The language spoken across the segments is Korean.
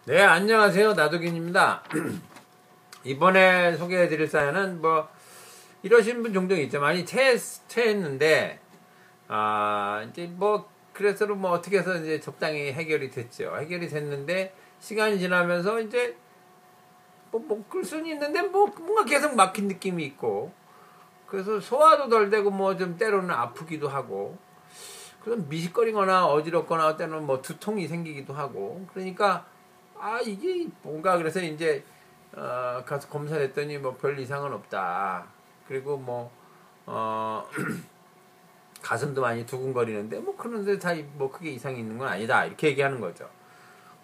네, 안녕하세요. 나도균입니다. 이번에 소개해드릴 사연은 이러신 분 종종 있죠. 많이 체했는데, 이제 그래서 어떻게 해서 이제 적당히 해결이 됐죠. 해결이 됐는데, 시간이 지나면서 이제, 끌 수는 있는데, 뭔가 계속 막힌 느낌이 있고, 그래서 소화도 덜 되고, 좀 때로는 아프기도 하고, 그럼 미식거리거나 어지럽거나 때로는 두통이 생기기도 하고, 그러니까, 이게 뭔가, 그래서 이제, 가서 검사를 했더니 별 이상은 없다. 그리고 가슴도 많이 두근거리는데, 그런데 다 크게 이상이 있는 건 아니다. 이렇게 얘기하는 거죠.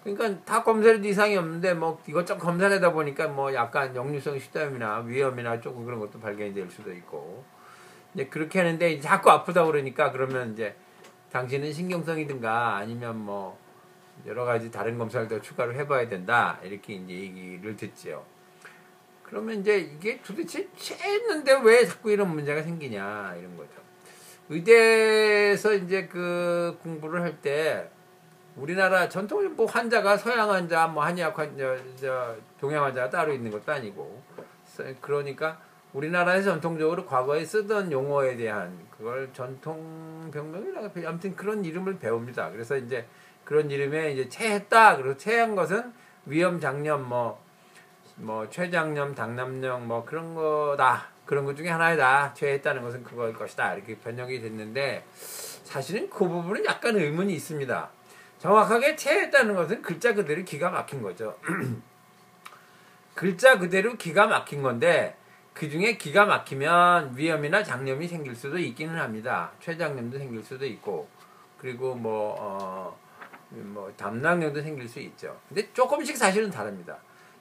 그러니까 다 검사해도 이상이 없는데, 이것저것 검사를 하다 보니까 약간 역류성 식도염이나 위염이나 조금 그런 것도 발견이 될 수도 있고, 이제 그렇게 하는데, 이제 자꾸 아프다 그러니까, 그러면 이제, 당신은 신경성이든가 아니면 여러 가지 다른 검사를 더 추가로 해봐야 된다. 이렇게 이제 얘기를 듣지요. 그러면 이제 이게 도대체 체했는데 왜 자꾸 이런 문제가 생기냐, 이런 거죠. 의대에서 이제 그 공부를 할 때, 우리나라 전통적으로 환자가 서양 환자, 한의학 환자, 동양 환자가 따로 있는 것도 아니고, 그러니까 우리나라에서 전통적으로 과거에 쓰던 용어에 대한 그걸 전통병명이라고 아무튼 그런 이름을 배웁니다. 그래서 이제 그런 이름에 이제 체했다. 그리고 체한 것은 위염, 장염, 췌장염, 당남염, 그런 거다. 그런 것 중에 하나이다. 체했다는 것은 그거일 것이다. 이렇게 번역이 됐는데, 사실은 그 부분은 약간 의문이 있습니다. 정확하게 체했다는 것은 글자 그대로 기가 막힌 거죠. 글자 그대로 기가 막힌 건데, 그 중에 기가 막히면 위염이나 장염이 생길 수도 있기는 합니다. 췌장염도 생길 수도 있고, 그리고 담낭염도 생길 수 있죠. 근데 조금씩 사실은 다릅니다.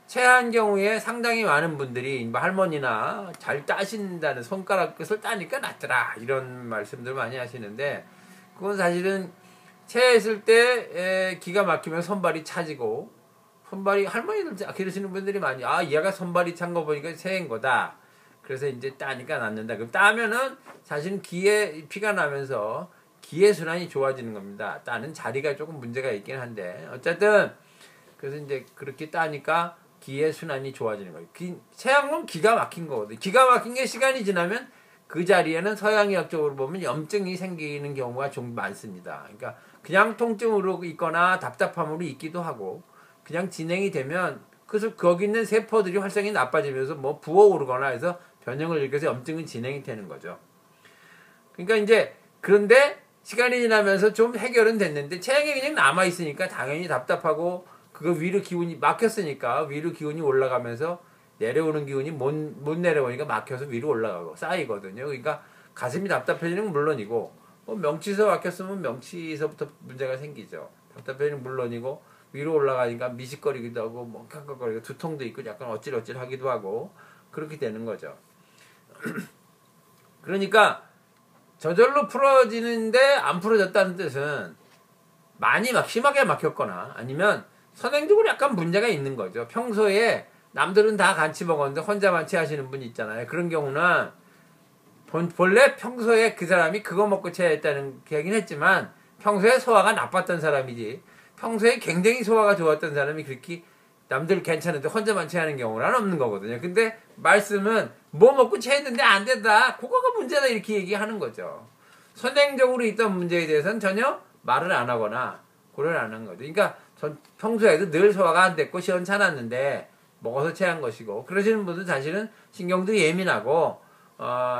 체한 경우에 상당히 많은 분들이 할머니나 잘 따신다는 손가락 끝을 따니까 낫더라. 이런 말씀들 많이 하시는데, 그건 사실은 체했을 때 기가 막히면 손발이 차지고, 할머니들 그러시는 분들이 많이, 얘가 손발이 찬 거 보니까 체인 거다. 그래서 이제 따니까 낫는다. 그럼 따면은 사실은 기에 피가 나면서 기의 순환이 좋아지는 겁니다. 따는 자리가 조금 문제가 있긴 한데, 어쨌든, 그래서 이제 그렇게 따니까 기의 순환이 좋아지는 거예요. 체한 건 기가 막힌 거거든요. 기가 막힌 게 시간이 지나면 그 자리에는 서양의학적으로 보면 염증이 생기는 경우가 좀 많습니다. 그러니까 그냥 통증으로 있거나 답답함으로 있기도 하고, 그냥 진행이 되면 그래서 거기 있는 세포들이 활성이 나빠지면서 부어오르거나 해서 변형을 일으켜서 염증은 진행이 되는 거죠. 그러니까 이제 그런데 시간이 지나면서 좀 해결은 됐는데 체형이 그냥 남아 있으니까 당연히 답답하고, 그거 위로 기운이 막혔으니까 위로 기운이 올라가면서 내려오는 기운이 못 내려오니까 막혀서 위로 올라가고 쌓이거든요. 그러니까 가슴이 답답해지는 건 물론이고, 명치에서 막혔으면 명치에서부터 문제가 생기죠. 답답해지는 건 물론이고, 위로 올라가니까 미식거리기도 하고 깍깍거리고 두통도 있고 약간 어찔어찔 하기도 하고 그렇게 되는 거죠. 그러니까 저절로 풀어지는데 안 풀어졌다는 뜻은 많이 심하게 막혔거나 아니면 선행적으로 약간 문제가 있는 거죠. 평소에 남들은 다 같이 먹었는데 혼자만 체하시는 분이 있잖아요. 그런 경우는 본래 평소에 그 사람이 그거 먹고 체했다는 얘기는 했지만 평소에 소화가 나빴던 사람이지, 평소에 굉장히 소화가 좋았던 사람이 그렇게 남들 괜찮은데 혼자만 체하는 경우는 없는 거거든요. 근데 말씀은 먹고 체했는데 안 된다, 그거가 문제다, 이렇게 얘기하는 거죠. 선행적으로 있던 문제에 대해서는 전혀 말을 안 하거나 고려를 안 한 거죠. 그러니까 전 평소에도 늘 소화가 안 됐고 시원찮았는데 먹어서 체한 것이고, 그러시는 분들은 사실은 신경도 예민하고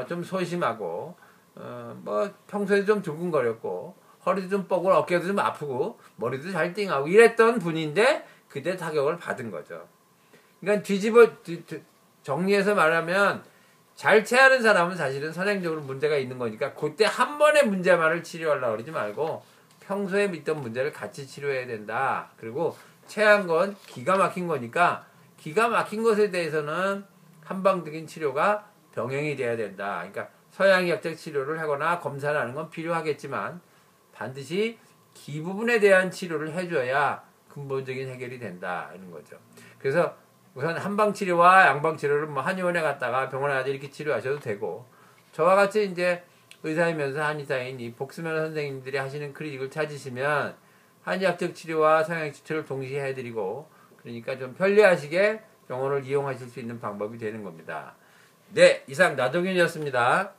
좀 소심하고 평소에 좀 두근거렸고 허리도 좀 뻐고 어깨도 좀 아프고 머리도 잘 띵하고 이랬던 분인데 그때 타격을 받은 거죠. 그러니까 정리해서 말하면 잘 체하는 사람은 사실은 선행적으로 문제가 있는 거니까 그때 한 번의 문제만을 치료하려고 그러지 말고 평소에 있던 문제를 같이 치료해야 된다. 그리고 체한 건 기가 막힌 거니까 기가 막힌 것에 대해서는 한방적인 치료가 병행이 돼야 된다. 그러니까 서양의학적 치료를 하거나 검사를 하는 건 필요하겠지만 반드시 기 부분에 대한 치료를 해줘야 근본적인 해결이 된다, 이런 거죠. 그래서 우선 한방치료와 양방치료를 한의원에 갔다가 병원에 가서 이렇게 치료하셔도 되고, 저와 같이 이제 의사이면서 한의사인 이 복수면 선생님들이 하시는 클리닉을 찾으시면 한의학적 치료와 서양의학 치료를 동시에 해드리고, 그러니까 좀 편리하시게 병원을 이용하실 수 있는 방법이 되는 겁니다. 네, 이상 나동윤이었습니다.